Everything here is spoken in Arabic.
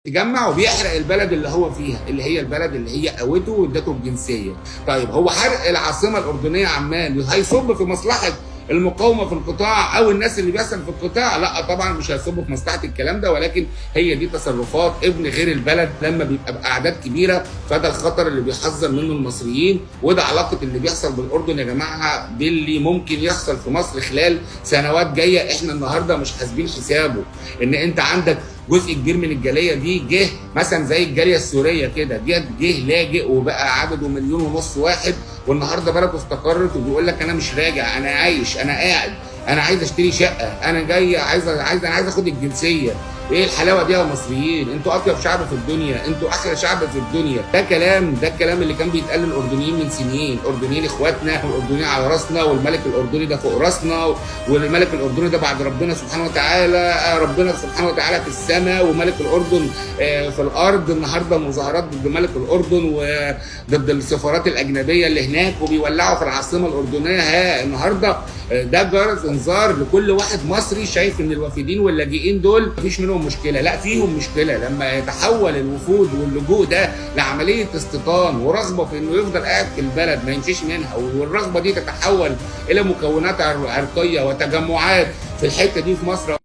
تجمع وبيحرق البلد اللي هو فيها، اللي هي البلد اللي هي قوته وادته الجنسيه. طيب هو حرق العاصمه الاردنيه عمان هيصب في مصلحه المقاومه في القطاع او الناس اللي بيحصل في القطاع؟ لا طبعا مش هيصب في مصلحه الكلام ده، ولكن هي دي تصرفات ابن غير البلد لما بيبقى باعداد كبيره، فده الخطر اللي بيحذر منه المصريين. وده علاقه اللي بيحصل بالاردن يا جماعه باللي ممكن يحصل في مصر خلال سنوات جايه. احنا النهارده مش حاسبين حسابه ان انت عندك جزء كبير من الجاليه دي جه مثلا زي الجاليه السوريه كده، جه لاجئ وبقى عدده 1.5 مليون واحد، والنهارده بلده استقرت وبيقول لك انا مش راجع، انا عايش، انا قاعد، انا عايز اشتري شقه، انا جاي انا عايز اخد الجنسيه. ايه الحلاوه دي يا مصريين؟ انتوا اطيب شعب في الدنيا، انتوا احلى شعب في الدنيا. ده الكلام اللي كان بيتقال للاردنيين من سنين. الاردنيين اخواتنا، والاردنيين على راسنا، والملك الاردني ده فوق راسنا، والملك الاردني ده بعد ربنا سبحانه وتعالى، ربنا سبحانه وتعالى في السماء وملك الاردن في الارض. النهارده مظاهرات ضد ملك الاردن وضد السفارات الاجنبيه اللي هناك، وبيولعوا في العاصمه الاردنيه. النهارده ده جرس انذار لكل واحد مصري شايف ان الوافدين واللاجئين دول مفيش منهم مشكله، لا فيهم مشكله. لما يتحول الوفود واللجوء ده لعمليه استيطان ورغبه في انه يفضل قاعد في البلد ما يمشيش منها، والرغبه دي تتحول الى مكونات عرقيه وتجمعات في الحته دي في مصر.